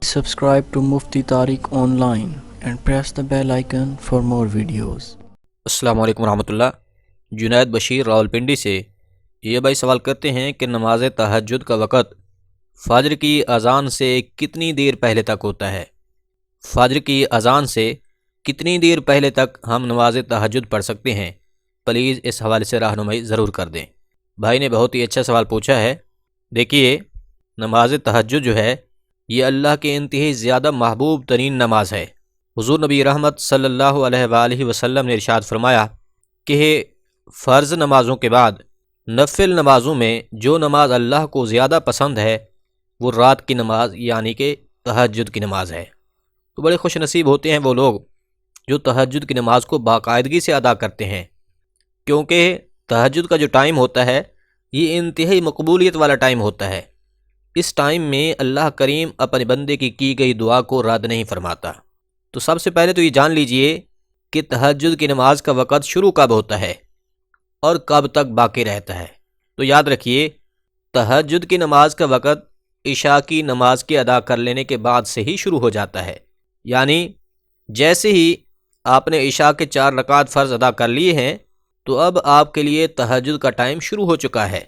Subscribe to Mufti Tariq Online and press the bell icon for more videos. السلام علیکم ورحمۃ اللہ۔ جنید بشیر راولپنڈی سے یہ بھائی سوال کرتے ہیں کہ نماز تہجد کا وقت فجر کی اذان سے کتنی دیر پہلے تک ہوتا ہے؟ فجر کی اذان سے کتنی دیر پہلے تک ہم نماز تہجد پڑھ سکتے ہیں؟ پلیز اس حوالے سے رہنمائی ضرور کر دیں۔ بھائی نے بہت ہی اچھا سوال پوچھا ہے۔ دیکھیے، نماز تہجد جو ہے یہ اللہ کے انتہائی زیادہ محبوب ترین نماز ہے۔ حضور نبی رحمت صلی اللہ علیہ وآلہ وسلم نے ارشاد فرمایا کہ فرض نمازوں کے بعد نفل نمازوں میں جو نماز اللہ کو زیادہ پسند ہے وہ رات کی نماز یعنی کہ تہجد کی نماز ہے۔ تو بڑے خوش نصیب ہوتے ہیں وہ لوگ جو تہجد کی نماز کو باقاعدگی سے ادا کرتے ہیں، کیونکہ تہجد کا جو ٹائم ہوتا ہے یہ انتہائی مقبولیت والا ٹائم ہوتا ہے۔ اس ٹائم میں اللہ کریم اپنے بندے کی گئی دعا کو رد نہیں فرماتا۔ تو سب سے پہلے تو یہ جان لیجئے کہ تہجد کی نماز کا وقت شروع کب ہوتا ہے اور کب تک باقی رہتا ہے۔ تو یاد رکھیے، تہجد کی نماز کا وقت عشاء کی نماز کے ادا کر لینے کے بعد سے ہی شروع ہو جاتا ہے، یعنی جیسے ہی آپ نے عشاء کے 4 رکعت فرض ادا کر لیے ہیں تو اب آپ کے لیے تہجد کا ٹائم شروع ہو چکا ہے۔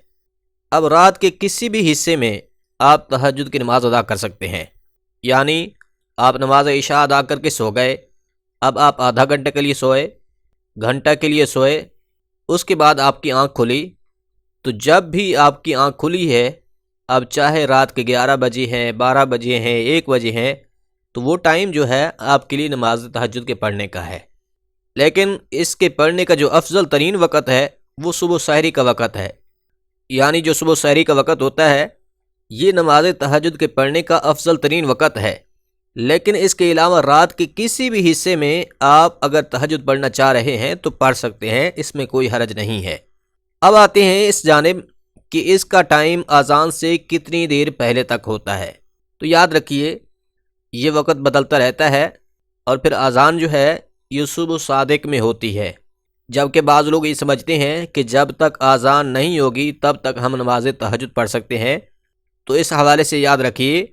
اب رات کے کسی بھی حصے میں آپ تہجد کی نماز ادا کر سکتے ہیں، یعنی آپ نماز عشاء ادا کر کے سو گئے، اب آپ آدھا گھنٹے کے لیے سوئے، گھنٹہ کے لیے سوئے، اس کے بعد آپ کی آنکھ کھلی، تو جب بھی آپ کی آنکھ کھلی ہے، اب چاہے رات کے 11 بجے ہیں، 12 بجے ہیں، 1 بجے ہیں، تو وہ ٹائم جو ہے آپ کے لیے نماز تہجد کے پڑھنے کا ہے۔ لیکن اس کے پڑھنے کا جو افضل ترین وقت ہے وہ صبح سحری کا وقت ہے، یعنی جو صبح سحری کا وقت ہوتا ہے یہ نماز تہجد کے پڑھنے کا افضل ترین وقت ہے۔ لیکن اس کے علاوہ رات کے کسی بھی حصے میں آپ اگر تہجد پڑھنا چاہ رہے ہیں تو پڑھ سکتے ہیں، اس میں کوئی حرج نہیں ہے۔ اب آتے ہیں اس جانب کہ اس کا ٹائم اذان سے کتنی دیر پہلے تک ہوتا ہے۔ تو یاد رکھیے، یہ وقت بدلتا رہتا ہے، اور پھر اذان جو ہے یہ صبح صادق میں ہوتی ہے، جبکہ بعض لوگ یہ سمجھتے ہیں کہ جب تک اذان نہیں ہوگی تب تک ہم نماز تہجد پڑھ سکتے ہیں۔ تو اس حوالے سے یاد رکھیے،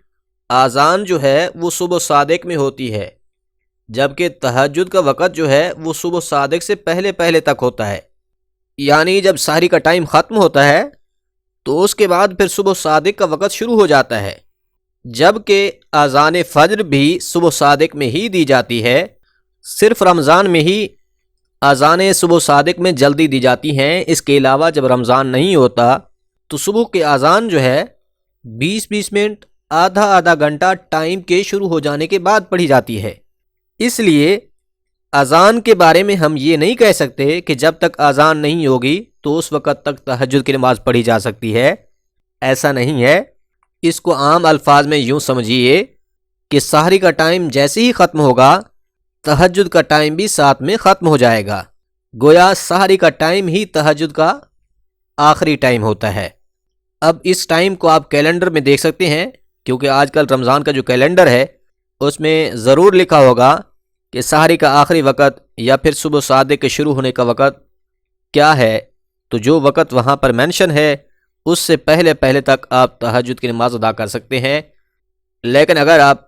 اذان جو ہے وہ صبح صادق میں ہوتی ہے، جبکہ تہجد کا وقت جو ہے وہ صبح صادق سے پہلے پہلے تک ہوتا ہے، یعنی جب سحری کا ٹائم ختم ہوتا ہے تو اس کے بعد پھر صبح صادق کا وقت شروع ہو جاتا ہے، جبکہ اذان فجر بھی صبح صادق میں ہی دی جاتی ہے۔ صرف رمضان میں ہی اذانیں صبح صادق میں جلدی دی جاتی ہیں، اس کے علاوہ جب رمضان نہیں ہوتا تو صبح کی اذان جو ہے 20-20 منٹ، آدھا گھنٹہ ٹائم کے شروع ہو جانے کے بعد پڑھی جاتی ہے۔ اس لیے اذان کے بارے میں ہم یہ نہیں کہہ سکتے کہ جب تک اذان نہیں ہوگی تو اس وقت تک تہجد کی نماز پڑھی جا سکتی ہے، ایسا نہیں ہے۔ اس کو عام الفاظ میں یوں سمجھیے کہ سحری کا ٹائم جیسے ہی ختم ہوگا تہجد کا ٹائم بھی ساتھ میں ختم ہو جائے گا، گویا سحری کا ٹائم ہی تہجد کا آخری ٹائم ہوتا ہے۔ اب اس ٹائم کو آپ کیلنڈر میں دیکھ سکتے ہیں، کیونکہ آج کل رمضان کا جو کیلنڈر ہے اس میں ضرور لکھا ہوگا کہ سحری کا آخری وقت یا پھر صبح صادق کے شروع ہونے کا وقت کیا ہے۔ تو جو وقت وہاں پر مینشن ہے اس سے پہلے پہلے تک آپ تہجد کی نماز ادا کر سکتے ہیں۔ لیکن اگر آپ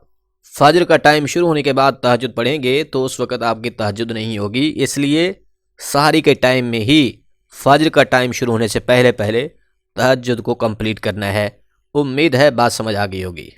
فجر کا ٹائم شروع ہونے کے بعد تہجد پڑھیں گے تو اس وقت آپ کی تہجد نہیں ہوگی، اس لیے سحری کے ٹائم میں ہی فجر کا ٹائم شروع ہونے سے پہلے پہلے تہجد کو کمپلیٹ کرنا ہے۔ امید ہے بات سمجھ آ گئی ہوگی۔